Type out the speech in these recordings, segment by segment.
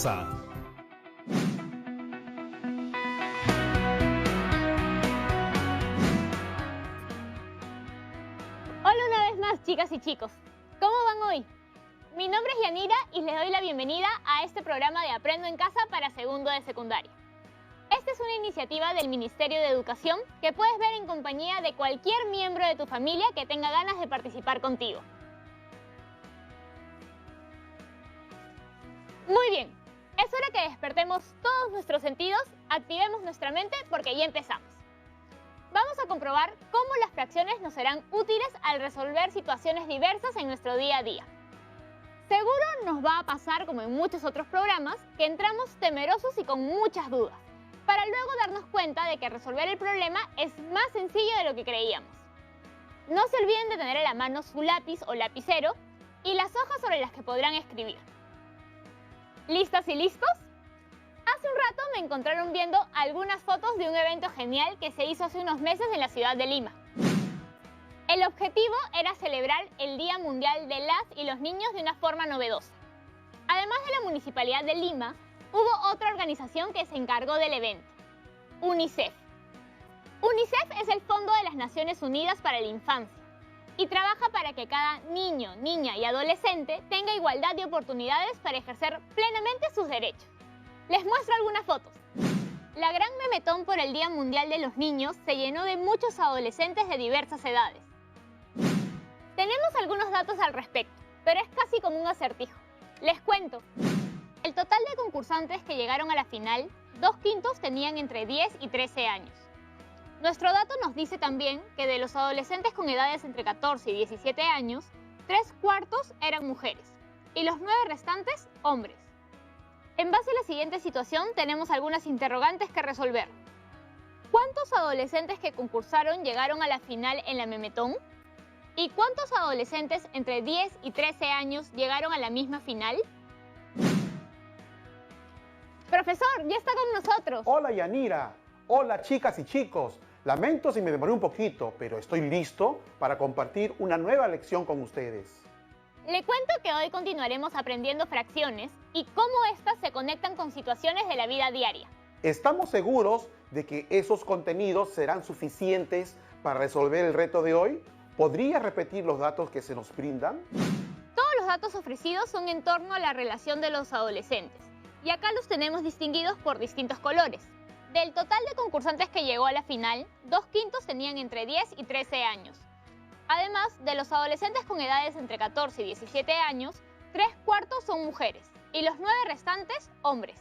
casa. Hola una vez más, chicas y chicos. ¿Cómo van hoy? Mi nombre es Yanira y les doy la bienvenida a este programa de Aprendo en Casa para segundo de secundaria. Esta es una iniciativa del Ministerio de Educación que puedes ver en compañía de cualquier miembro de tu familia que tenga ganas de participar contigo. Muy bien, es hora que despertemos todos nuestros sentidos, activemos nuestra mente porque ya empezamos. Vamos a comprobar cómo las fracciones nos serán útiles al resolver situaciones diversas en nuestro día a día. Seguro nos va a pasar, como en muchos otros programas, que entramos temerosos y con muchas dudas, para luego darnos cuenta de que resolver el problema es más sencillo de lo que creíamos. No se olviden de tener a la mano su lápiz o lapicero y las hojas sobre las que podrán escribir. ¿Listas y listos? Hace un rato me encontraron viendo algunas fotos de un evento genial que se hizo hace unos meses en la ciudad de Lima. El objetivo era celebrar el Día Mundial de las y los Niños de una forma novedosa. Además de la Municipalidad de Lima, hubo otra organización que se encargó del evento, UNICEF. UNICEF es el Fondo de las Naciones Unidas para la Infancia y trabaja para que cada niño, niña y adolescente tenga igualdad de oportunidades para ejercer plenamente sus derechos. Les muestro algunas fotos. La gran memetón por el Día Mundial de los Niños se llenó de muchos adolescentes de diversas edades. Tenemos algunos datos al respecto, pero es casi como un acertijo. Les cuento. El total de concursantes que llegaron a la final, 2/5 tenían entre 10 y 13 años. Nuestro dato nos dice también que de los adolescentes con edades entre 14 y 17 años, 3/4 eran mujeres y los 9 restantes, hombres. En base a la siguiente situación, tenemos algunas interrogantes que resolver. ¿Cuántos adolescentes que concursaron llegaron a la final en la memetón? ¿Y cuántos adolescentes entre 10 y 13 años llegaron a la misma final? Profesor, ya está con nosotros. Hola Yanira, hola chicas y chicos. Lamento si me demoré un poquito, pero estoy listo para compartir una nueva lección con ustedes. Le cuento que hoy continuaremos aprendiendo fracciones y cómo éstas se conectan con situaciones de la vida diaria. ¿Estamos seguros de que esos contenidos serán suficientes para resolver el reto de hoy? ¿Podría repetir los datos que se nos brindan? Todos los datos ofrecidos son en torno a la relación de los adolescentes y acá los tenemos distinguidos por distintos colores. Del total de concursantes que llegó a la final, 2/5 tenían entre 10 y 13 años. Además, de los adolescentes con edades entre 14 y 17 años, 3/4 son mujeres y los 9 restantes, hombres.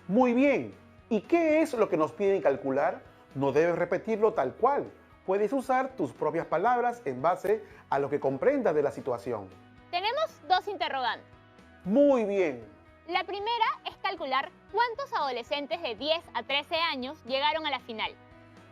Muy bien. ¿Y qué es lo que nos piden calcular? No debes repetirlo tal cual. Puedes usar tus propias palabras en base a lo que comprendas de la situación. Tenemos dos interrogantes. Muy bien. La primera es calcular cuántos adolescentes de 10 a 13 años llegaron a la final.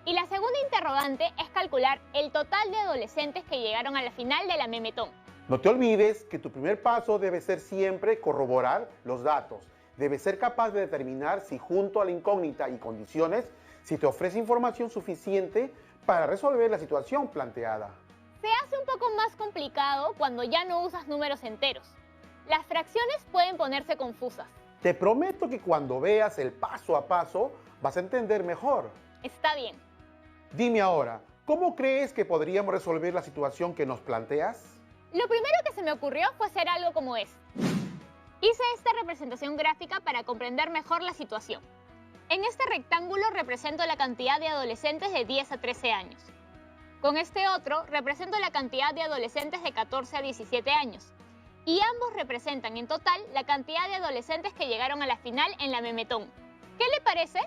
Y la segunda interrogante es calcular el total de adolescentes que llegaron a la final de la memetón. No te olvides que tu primer paso debe ser siempre corroborar los datos. Debes ser capaz de determinar si junto a la incógnita y condiciones, si te ofrece información suficiente para resolver la situación planteada. Se hace un poco más complicado cuando ya no usas números enteros. Las fracciones pueden ponerse confusas. Te prometo que cuando veas el paso a paso vas a entender mejor. Está bien. Dime ahora, ¿cómo crees que podríamos resolver la situación que nos planteas? Lo primero que se me ocurrió fue hacer algo como esto. Hice esta representación gráfica para comprender mejor la situación. En este rectángulo represento la cantidad de adolescentes de 10 a 13 años. Con este otro represento la cantidad de adolescentes de 14 a 17 años. Y ambos representan en total la cantidad de adolescentes que llegaron a la final en la memetón. ¿Qué le parece?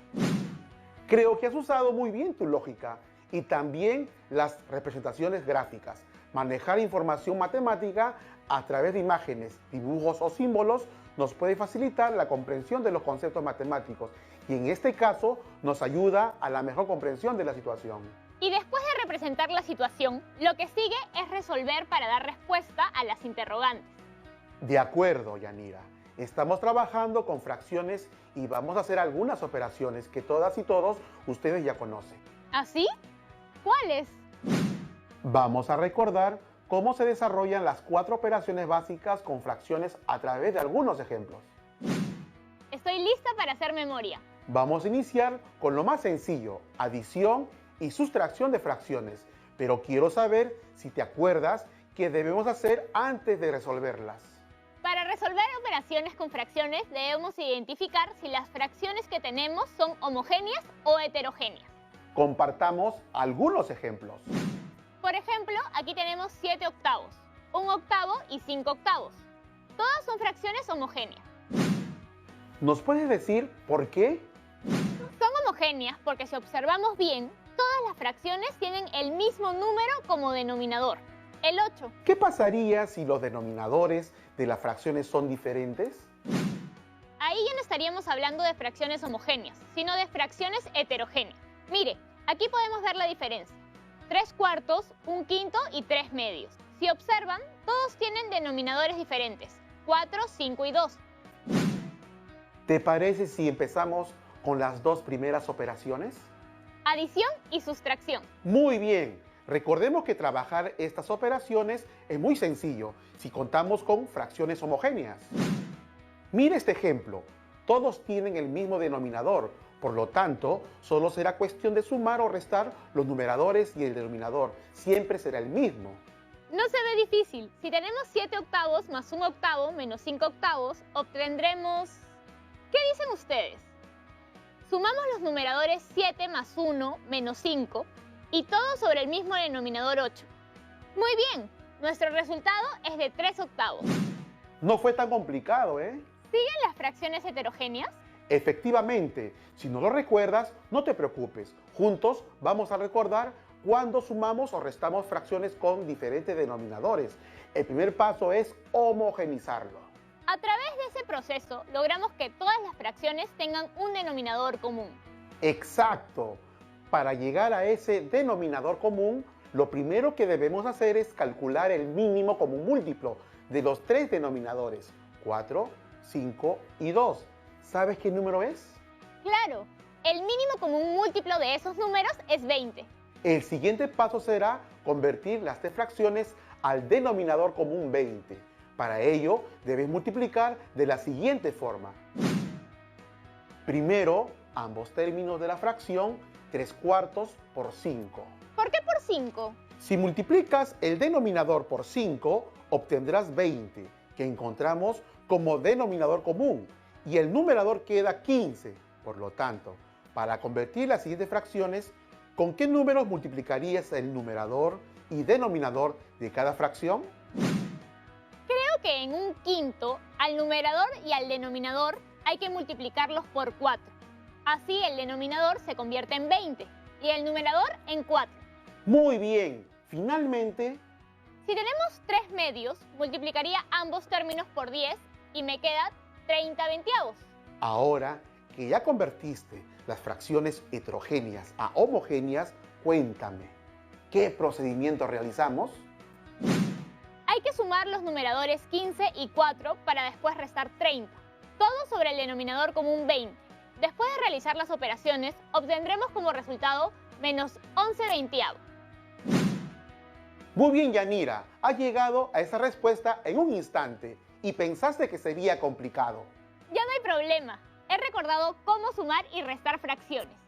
Creo que has usado muy bien tu lógica y también las representaciones gráficas. Manejar información matemática a través de imágenes, dibujos o símbolos nos puede facilitar la comprensión de los conceptos matemáticos y en este caso nos ayuda a la mejor comprensión de la situación. Y después de representar la situación, lo que sigue es resolver para dar respuesta a las interrogantes. De acuerdo, Yanira. Estamos trabajando con fracciones y vamos a hacer algunas operaciones que todas y todos ustedes ya conocen. ¿Así? ¿Cuáles? Vamos a recordar cómo se desarrollan las 4 operaciones básicas con fracciones a través de algunos ejemplos. Estoy lista para hacer memoria. Vamos a iniciar con lo más sencillo, adición y sustracción de fracciones. Pero quiero saber si te acuerdas qué debemos hacer antes de resolverlas. Para resolver operaciones con fracciones debemos identificar si las fracciones que tenemos son homogéneas o heterogéneas. Compartamos algunos ejemplos. Por ejemplo, aquí tenemos 7 octavos, 1 octavo y 5 octavos. Todas son fracciones homogéneas. ¿Nos puedes decir por qué? Son homogéneas porque si observamos bien, todas las fracciones tienen el mismo número como denominador, el 8. ¿Qué pasaría si los denominadores de las fracciones son diferentes? Ahí ya no estaríamos hablando de fracciones homogéneas, sino de fracciones heterogéneas. Mire, aquí podemos ver la diferencia. 3 cuartos, 1 quinto y 3 medios. Si observan, todos tienen denominadores diferentes, 4, 5 y 2. ¿Te parece si empezamos con las dos primeras operaciones? Adición y sustracción. Muy bien. Recordemos que trabajar estas operaciones es muy sencillo si contamos con fracciones homogéneas. Mira este ejemplo. Todos tienen el mismo denominador, por lo tanto, solo será cuestión de sumar o restar los numeradores y el denominador. Siempre será el mismo. No se ve difícil. Si tenemos 7 octavos más 1 octavo menos 5 octavos, obtendremos... ¿Qué dicen ustedes? Sumamos los numeradores 7 más 1 menos 5 y todo sobre el mismo denominador 8. Muy bien, nuestro resultado es de 3 octavos. No fue tan complicado, ¿eh? ¿Siguen las fracciones heterogéneas? Efectivamente, si no lo recuerdas, no te preocupes. Juntos vamos a recordar cuando sumamos o restamos fracciones con diferentes denominadores. El primer paso es homogenizarlo. A través de ese proceso, logramos que todas las fracciones tengan un denominador común. Exacto. Para llegar a ese denominador común, lo primero que debemos hacer es calcular el mínimo común múltiplo de los tres denominadores, 4, 5 y 2. ¿Sabes qué número es? Claro, el mínimo común múltiplo de esos números es 20. El siguiente paso será convertir las tres fracciones al denominador común 20. Para ello, debes multiplicar de la siguiente forma. Primero, ambos términos de la fracción, 3 cuartos por 5. ¿Por qué por 5? Si multiplicas el denominador por 5, obtendrás 20, que encontramos como denominador común, y el numerador queda 15. Por lo tanto, para convertir las siguientes fracciones, ¿con qué números multiplicarías el numerador y denominador de cada fracción? Creo que en 1 quinto, al numerador y al denominador hay que multiplicarlos por 4. Así el denominador se convierte en 20 y el numerador en 4. Muy bien. Finalmente, si tenemos 3 medios, multiplicaría ambos términos por 10 y me queda 30 veinteavos. Ahora que ya convertiste las fracciones heterogéneas a homogéneas, cuéntame, ¿qué procedimiento realizamos? Hay que sumar los numeradores 15 y 4 para después restar 30. Todo sobre el denominador común 20. Después de realizar las operaciones, obtendremos como resultado menos 11 veinteavos. Muy bien, Yanira. Has llegado a esa respuesta en un instante y pensaste que sería complicado. Ya no hay problema. He recordado cómo sumar y restar fracciones.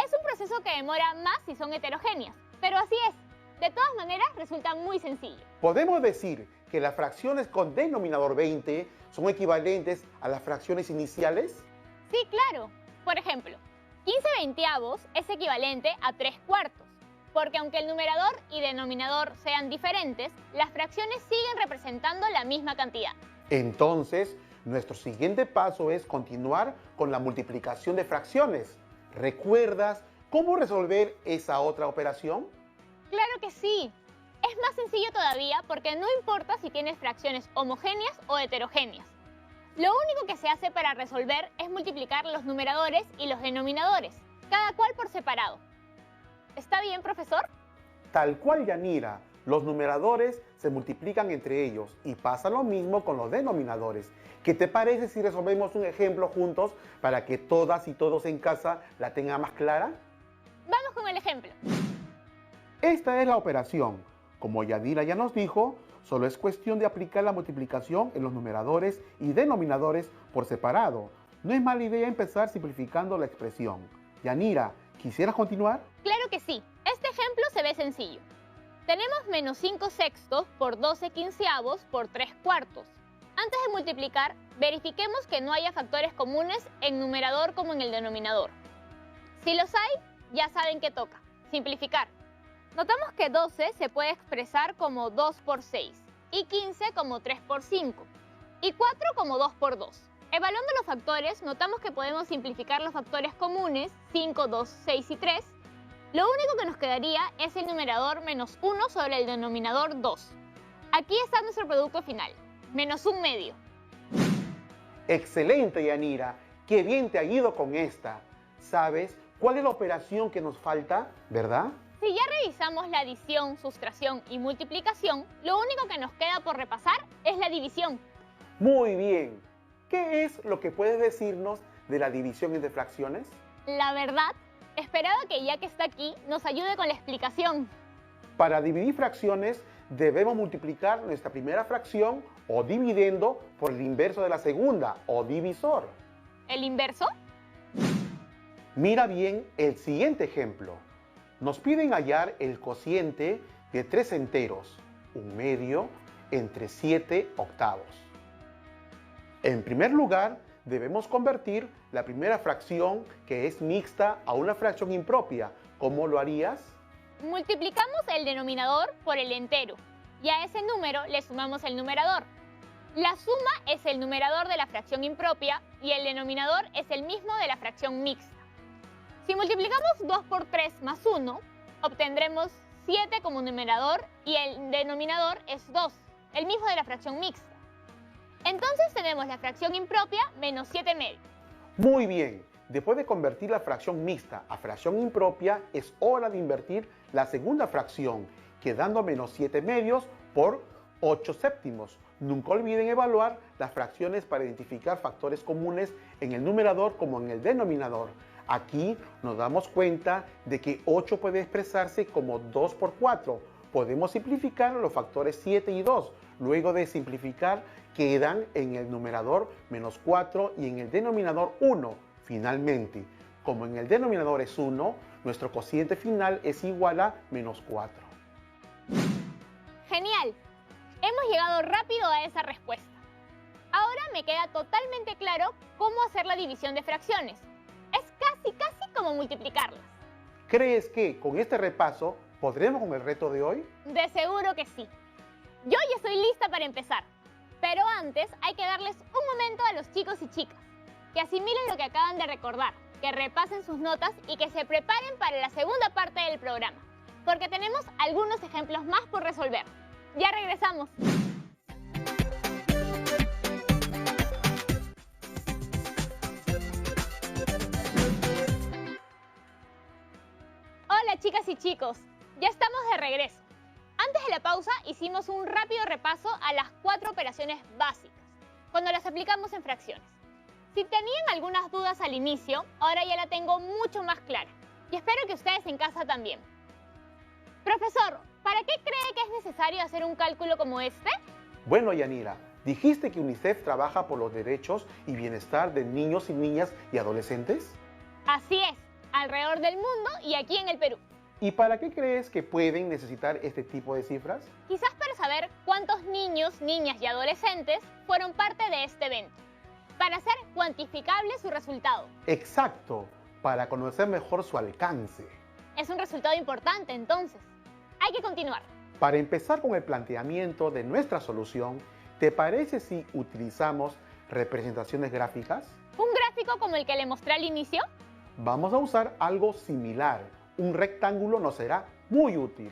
Es un proceso que demora más si son heterogéneas, pero así es. De todas maneras, resulta muy sencillo. Podemos decir que las fracciones con denominador 20 son equivalentes a las fracciones iniciales. Sí, claro. Por ejemplo, 15 veinteavos es equivalente a 3 cuartos, porque aunque el numerador y denominador sean diferentes, las fracciones siguen representando la misma cantidad. Entonces, nuestro siguiente paso es continuar con la multiplicación de fracciones. ¿Recuerdas cómo resolver esa otra operación? Claro que sí. Es más sencillo todavía porque no importa si tienes fracciones homogéneas o heterogéneas. Lo único que se hace para resolver es multiplicar los numeradores y los denominadores, cada cual por separado. ¿Está bien, profesor? Tal cual, Yanira. Los numeradores se multiplican entre ellos y pasa lo mismo con los denominadores. ¿Qué te parece si resolvemos un ejemplo juntos para que todas y todos en casa la tengan más clara? Vamos con el ejemplo. Esta es la operación. Como Yanira ya nos dijo, solo es cuestión de aplicar la multiplicación en los numeradores y denominadores por separado. No es mala idea empezar simplificando la expresión. Yanira, ¿quisieras continuar? Claro que sí. Este ejemplo se ve sencillo. Tenemos menos 5 sextos por 12 quinceavos por 3 cuartos. Antes de multiplicar, verifiquemos que no haya factores comunes en numerador como en el denominador. Si los hay, ya saben que toca. Simplificar. Notamos que 12 se puede expresar como 2 por 6, y 15 como 3 por 5, y 4 como 2 por 2. Evaluando los factores, notamos que podemos simplificar los factores comunes, 5, 2, 6 y 3. Lo único que nos quedaría es el numerador menos 1 sobre el denominador 2. Aquí está nuestro producto final, menos 1/2. Excelente, Yanira. Qué bien te ha ido con esta. ¿Sabes cuál es la operación que nos falta, verdad? Si ya revisamos la adición, sustracción y multiplicación, lo único que nos queda por repasar es la división. Muy bien. ¿Qué es lo que puedes decirnos de la división entre fracciones? La verdad, esperaba que ya que está aquí, nos ayude con la explicación. Para dividir fracciones, debemos multiplicar nuestra primera fracción o dividendo por el inverso de la segunda o divisor. ¿El inverso? Mira bien el siguiente ejemplo. Nos piden hallar el cociente de 3 enteros, 1/2 entre 7 octavos. En primer lugar, debemos convertir la primera fracción, que es mixta, a una fracción impropia. ¿Cómo lo harías? Multiplicamos el denominador por el entero y a ese número le sumamos el numerador. La suma es el numerador de la fracción impropia y el denominador es el mismo de la fracción mixta. Si multiplicamos 2 por 3 más 1, obtendremos 7 como numerador y el denominador es 2, el mismo de la fracción mixta. Entonces tenemos la fracción impropia menos 7/2. Muy bien. Después de convertir la fracción mixta a fracción impropia, es hora de invertir la segunda fracción, quedando menos 7/2 por 8 séptimos. Nunca olviden evaluar las fracciones para identificar factores comunes en el numerador como en el denominador. Aquí nos damos cuenta de que 8 puede expresarse como 2 por 4. Podemos simplificar los factores 7 y 2. Luego de simplificar, quedan en el numerador menos 4 y en el denominador 1. Finalmente, como en el denominador es 1, nuestro cociente final es igual a menos 4. ¡Genial! Hemos llegado rápido a esa respuesta. Ahora me queda totalmente claro cómo hacer la división de fracciones. Es casi como multiplicarlas. ¿Crees que con este repaso podremos con el reto de hoy? De seguro que sí. Yo ya estoy lista para empezar. Pero antes hay que darles un momento a los chicos y chicas, que asimilen lo que acaban de recordar, que repasen sus notas y que se preparen para la segunda parte del programa, porque tenemos algunos ejemplos más por resolver. Ya regresamos. Hola chicas y chicos, ya estamos de regreso. Antes de la pausa hicimos un rápido repaso a las 4 operaciones básicas, cuando las aplicamos en fracciones. Si tenían algunas dudas al inicio, ahora ya la tengo mucho más clara. Y espero que ustedes en casa también. Profesor, ¿para qué cree que es necesario hacer un cálculo como este? Bueno, Yanira, dijiste que UNICEF trabaja por los derechos y bienestar de niños y niñas y adolescentes. Así es, alrededor del mundo y aquí en el Perú. ¿Y para qué crees que pueden necesitar este tipo de cifras? Quizás para saber cuántos niños, niñas y adolescentes fueron parte de este evento, para hacer cuantificable su resultado. Exacto, para conocer mejor su alcance. Es un resultado importante, entonces. Hay que continuar. Para empezar con el planteamiento de nuestra solución, ¿te parece si utilizamos representaciones gráficas? ¿Un gráfico como el que le mostré al inicio? Vamos a usar algo similar. Un rectángulo nos será muy útil.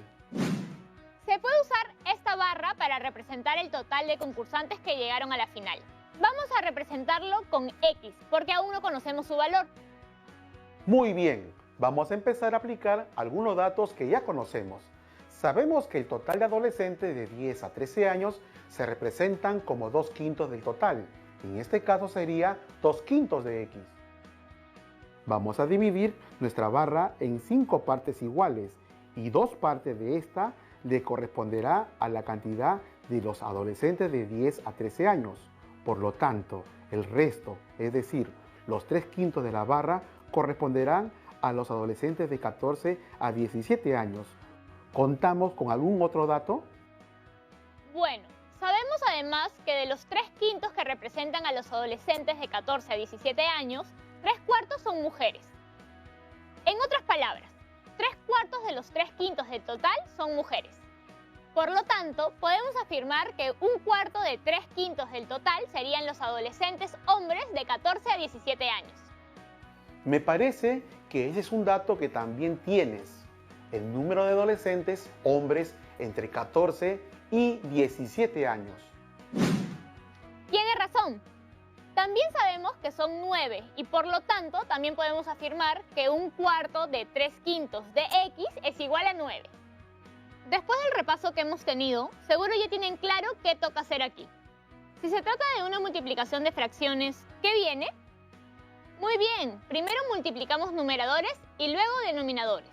Se puede usar esta barra para representar el total de concursantes que llegaron a la final. Vamos a representarlo con X, porque aún no conocemos su valor. Muy bien, vamos a empezar a aplicar algunos datos que ya conocemos. Sabemos que el total de adolescentes de 10 a 13 años se representan como 2/5 del total. En este caso sería 2/5 de X. Vamos a dividir nuestra barra en 5 partes iguales y 2 partes de esta le corresponderá a la cantidad de los adolescentes de 10 a 13 años. Por lo tanto, el resto, es decir, Los 3/5 de la barra corresponderán a los adolescentes de 14 a 17 años. ¿Contamos con algún otro dato? Bueno, sabemos además que de los 3/5 que representan a los adolescentes de 14 a 17 años, 3/4 son mujeres. En otras palabras, 3/4 de los 3/5 del total son mujeres. Por lo tanto, podemos afirmar que 1/4 de 3/5 del total serían los adolescentes hombres de 14 a 17 años. Me parece que ese es un dato que también tienes. El número de adolescentes hombres entre 14 y 17 años. Tiene razón. También sabemos que son 9 y por lo tanto también podemos afirmar que 1/4 de 3/5 de X es igual a 9. Después del repaso que hemos tenido, seguro ya tienen claro qué toca hacer aquí. Si se trata de una multiplicación de fracciones, ¿qué viene? Muy bien, primero multiplicamos numeradores y luego denominadores.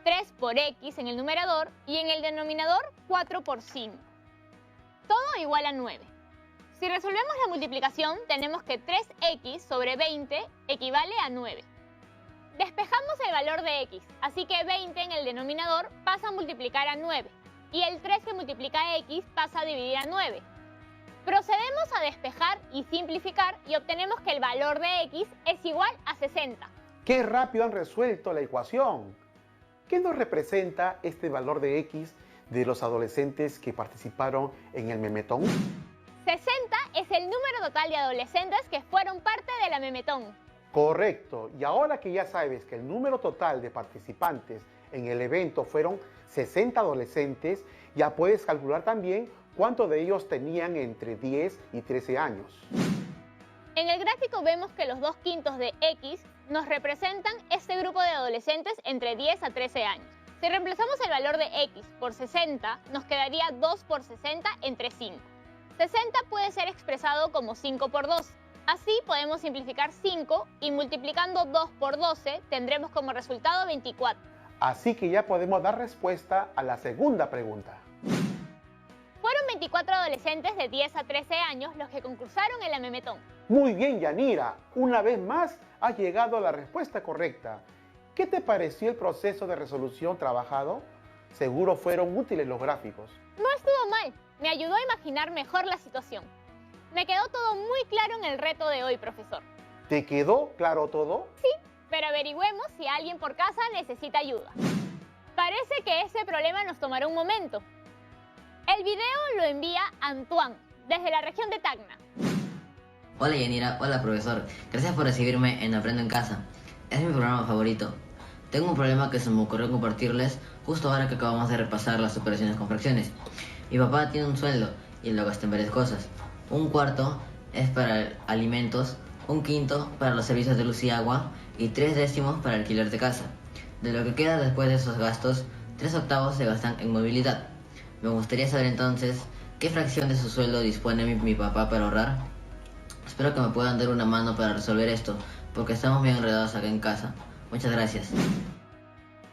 3 por X en el numerador y en el denominador 4 por 5. Todo igual a 9. Si resolvemos la multiplicación, tenemos que 3X sobre 20 equivale a 9. Despejamos el valor de X, así que 20 en el denominador pasa a multiplicar a 9 y el 3 que multiplica a X pasa a dividir a 9. Procedemos a despejar y simplificar y obtenemos que el valor de X es igual a 60. ¡Qué rápido han resuelto la ecuación! ¿Qué nos representa este valor de X de los adolescentes que participaron en el memetón? 60 es el número total de adolescentes que fueron parte de la memetón. Correcto. Y ahora que ya sabes que el número total de participantes en el evento fueron 60 adolescentes, ya puedes calcular también cuántos de ellos tenían entre 10 y 13 años. En el gráfico vemos que los 2/5 de X nos representan este grupo de adolescentes entre 10 a 13 años. Si reemplazamos el valor de X por 60, nos quedaría 2 por 60 entre 5. 60 puede ser expresado como 5 por 2. Así podemos simplificar 5 y multiplicando 2 por 12 tendremos como resultado 24. Así que ya podemos dar respuesta a la segunda pregunta. Fueron 24 adolescentes de 10 a 13 años los que concursaron en la memetón. Muy bien, Yanira. Una vez más has llegado a la respuesta correcta. ¿Qué te pareció el proceso de resolución trabajado? Seguro fueron útiles los gráficos. No estuvo mal. Me ayudó a imaginar mejor la situación. Me quedó todo muy claro en el reto de hoy, profesor. ¿Te quedó claro todo? Sí, pero averigüemos si alguien por casa necesita ayuda. Parece que ese problema nos tomará un momento. El video lo envía Antoine, desde la región de Tacna. Hola Yanira, hola profesor. Gracias por recibirme en Aprendo en Casa. Es mi programa favorito. Tengo un problema que se me ocurrió compartirles justo ahora que acabamos de repasar las operaciones con fracciones. Mi papá tiene un sueldo y lo gasta en varias cosas. 1/4 es para alimentos, 1/5 para los servicios de luz y agua y 3/10 para alquiler de casa. De lo que queda después de esos gastos, 3/8 se gastan en movilidad. Me gustaría saber entonces qué fracción de su sueldo dispone mi papá para ahorrar. Espero que me puedan dar una mano para resolver esto, porque estamos bien enredados acá en casa. Muchas gracias.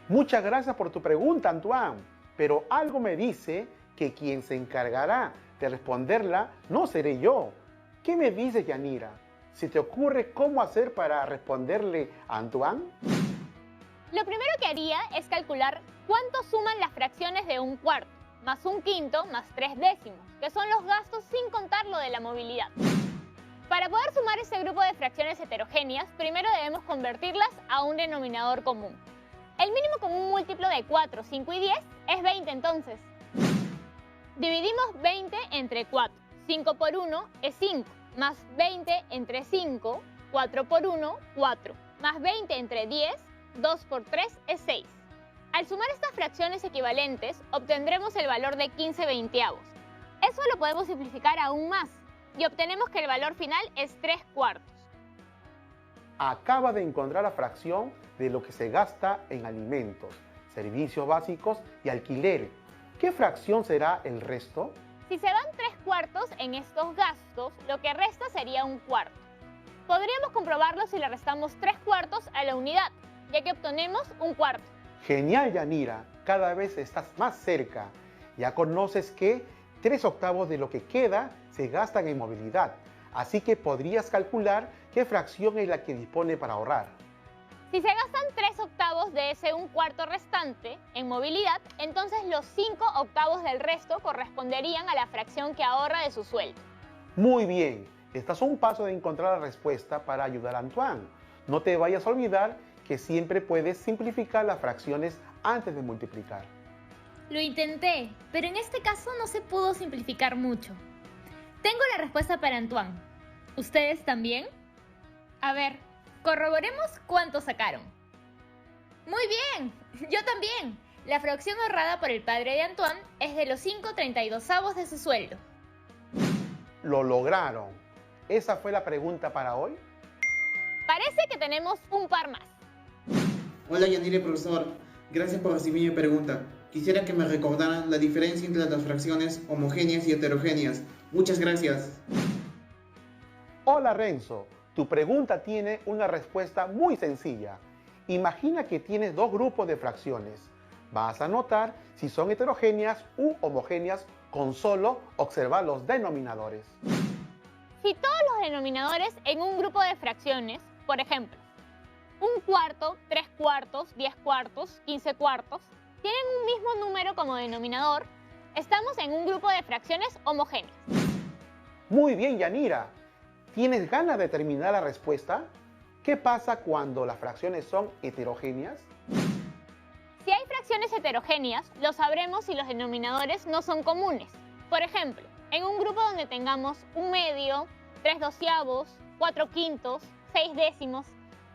Muchas gracias por tu pregunta, Antoine. Pero algo me dice que quien se encargará de responderla no seré yo. ¿Qué me dices, Yanira? ¿Se te ocurre cómo hacer para responderle a Antoine? Lo primero que haría es calcular cuánto suman las fracciones de 1/4, más 1/5, más 3/10, que son los gastos sin contar lo de la movilidad. Para poder sumar este grupo de fracciones heterogéneas, primero debemos convertirlas a un denominador común. El mínimo común múltiplo de 4, 5 y 10 es 20 entonces. Dividimos 20 entre 4. 5 por 1 es 5, más 20 entre 5, 4 por 1, 4, más 20 entre 10, 2 por 3 es 6. Al sumar estas fracciones equivalentes, obtendremos el valor de 15/20. Eso lo podemos simplificar aún más y obtenemos que el valor final es 3/4. Acaba de encontrar la fracción de lo que se gasta en alimentos, servicios básicos y alquiler. ¿Qué fracción será el resto? Si se van 3/4 en estos gastos, lo que resta sería 1/4. Podríamos comprobarlo si le restamos 3/4 a la unidad, ya que obtenemos 1/4. Genial, Yanira. Cada vez estás más cerca. Ya conoces que 3/8 de lo que queda se gastan en movilidad. Así que podrías calcular qué fracción es la que dispone para ahorrar. Si se gastan 3 octavos de ese 1/4 restante en movilidad, entonces los 5 octavos del resto corresponderían a la fracción que ahorra de su sueldo. Muy bien, estás a un paso de encontrar la respuesta para ayudar a Antoine. No te vayas a olvidar que siempre puedes simplificar las fracciones antes de multiplicar. Lo intenté, pero en este caso no se pudo simplificar mucho. Tengo la respuesta para Antoine. ¿Ustedes también? A ver, corroboremos cuánto sacaron. Muy bien, yo también. La fracción ahorrada por el padre de Antoine es de los 5/32 de su sueldo. Lo lograron. ¿Esa fue la pregunta para hoy? Parece que tenemos un par más. Hola Yanire, profesor. Gracias por recibir mi pregunta. Quisiera que me recordaran la diferencia entre las fracciones homogéneas y heterogéneas. Muchas gracias. Hola Renzo, tu pregunta tiene una respuesta muy sencilla. Imagina que tienes dos grupos de fracciones. Vas a notar si son heterogéneas u homogéneas con solo observar los denominadores. Si todos los denominadores en un grupo de fracciones, por ejemplo, 1/4, 3/4, 10/4, 15/4, tienen un mismo número como denominador, estamos en un grupo de fracciones homogéneas. Muy bien, Yanira. ¿Tienes ganas de terminar la respuesta? ¿Qué pasa cuando las fracciones son heterogéneas? Si hay fracciones heterogéneas, lo sabremos si los denominadores no son comunes. Por ejemplo, en un grupo donde tengamos 1/2, 3/12, 4/5, 6/10,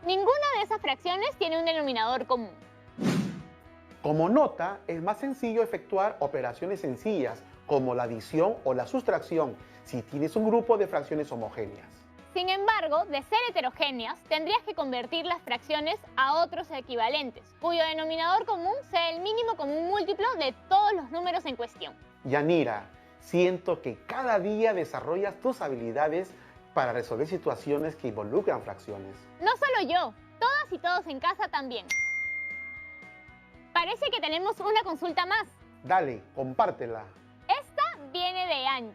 ninguna de esas fracciones tiene un denominador común. Como nota, es más sencillo efectuar operaciones sencillas, como la adición o la sustracción, si tienes un grupo de fracciones homogéneas. Sin embargo, de ser heterogéneas, tendrías que convertir las fracciones a otros equivalentes, cuyo denominador común sea el mínimo común múltiplo de todos los números en cuestión. Yanira, siento que cada día desarrollas tus habilidades para resolver situaciones que involucran fracciones. No solo yo, todas y todos en casa también. Parece que tenemos una consulta más. Dale, compártela. Esta viene de Angie.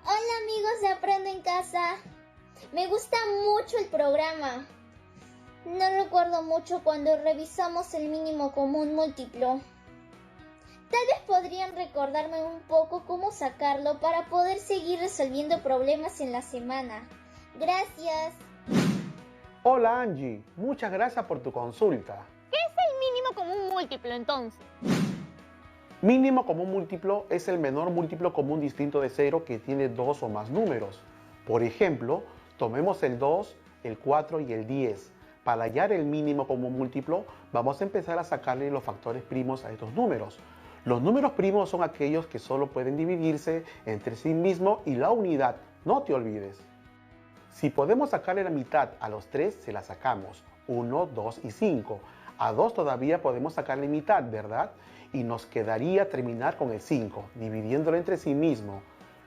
Hola amigos de Aprendo en Casa. Me gusta mucho el programa. No recuerdo mucho cuando revisamos el mínimo común múltiplo. Tal vez podrían recordarme un poco cómo sacarlo para poder seguir resolviendo problemas en la semana. Gracias. Hola Angie, muchas gracias por tu consulta. ¿Qué es el mínimo común múltiplo entonces? Mínimo común múltiplo es el menor múltiplo común distinto de 0 que tiene dos o más números. Por ejemplo, tomemos el 2, el 4 y el 10. Para hallar el mínimo común múltiplo, vamos a empezar a sacarle los factores primos a estos números. Los números primos son aquellos que solo pueden dividirse entre sí mismos y la unidad, no te olvides. Si podemos sacarle la mitad a los 3, se la sacamos, 1, 2 y 5. A 2 todavía podemos sacarle mitad, ¿verdad? Y nos quedaría terminar con el 5, dividiéndolo entre sí mismo.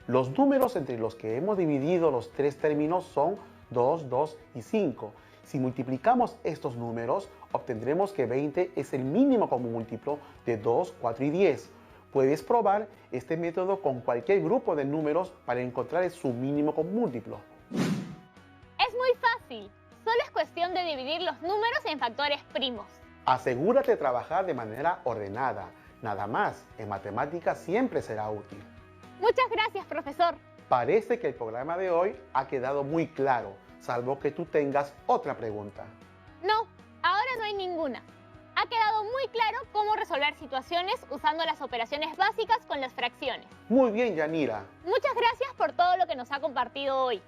Los números entre los que hemos dividido los tres términos son 2, 2 y 5. Si multiplicamos estos números, obtendremos que 20 es el mínimo común múltiplo de 2, 4 y 10. Puedes probar este método con cualquier grupo de números para encontrar su mínimo común múltiplo. Es muy fácil. Solo es cuestión de dividir los números en factores primos. Asegúrate de trabajar de manera ordenada. Nada más, en matemáticas siempre será útil. Muchas gracias, profesor. Parece que el programa de hoy ha quedado muy claro, salvo que tú tengas otra pregunta. No, ahora no hay ninguna. Ha quedado muy claro cómo resolver situaciones usando las operaciones básicas con las fracciones. Muy bien, Yanira. Muchas gracias por todo lo que nos ha compartido hoy.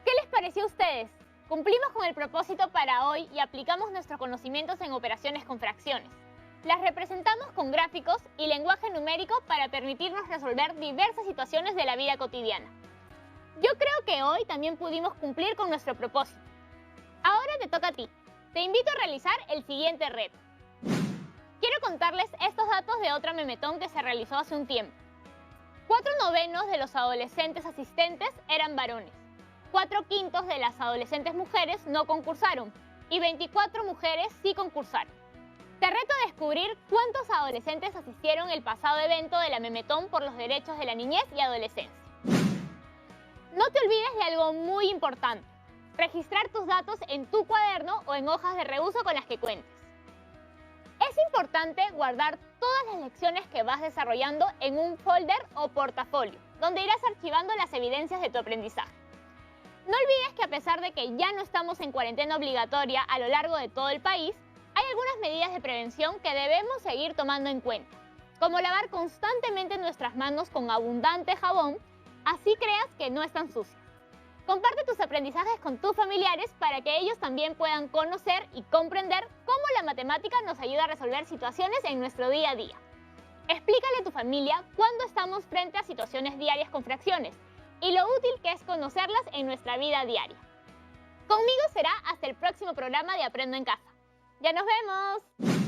¿Qué les pareció a ustedes? Cumplimos con el propósito para hoy y aplicamos nuestros conocimientos en operaciones con fracciones. Las representamos con gráficos y lenguaje numérico para permitirnos resolver diversas situaciones de la vida cotidiana. Yo creo que hoy también pudimos cumplir con nuestro propósito. Ahora te toca a ti. Te invito a realizar el siguiente reto. Quiero contarles estos datos de otra memetón que se realizó hace un tiempo. 4/9 de los adolescentes asistentes eran varones. 4/5 de las adolescentes mujeres no concursaron y 24 mujeres sí concursaron. Te reto a descubrir cuántos adolescentes asistieron el pasado evento de la memetón por los derechos de la niñez y adolescencia. No te olvides de algo muy importante: registrar tus datos en tu cuaderno o en hojas de reuso con las que cuentes. Es importante guardar todas las lecciones que vas desarrollando en un folder o portafolio, donde irás archivando las evidencias de tu aprendizaje. No olvides que a pesar de que ya no estamos en cuarentena obligatoria a lo largo de todo el país, hay algunas medidas de prevención que debemos seguir tomando en cuenta, como lavar constantemente nuestras manos con abundante jabón, así creas que no están sucias. Comparte tus aprendizajes con tus familiares para que ellos también puedan conocer y comprender cómo la matemática nos ayuda a resolver situaciones en nuestro día a día. Explícale a tu familia cuándo estamos frente a situaciones diarias con fracciones y lo útil que es conocerlas en nuestra vida diaria. Conmigo será hasta el próximo programa de Aprendo en Casa. ¡Ya nos vemos!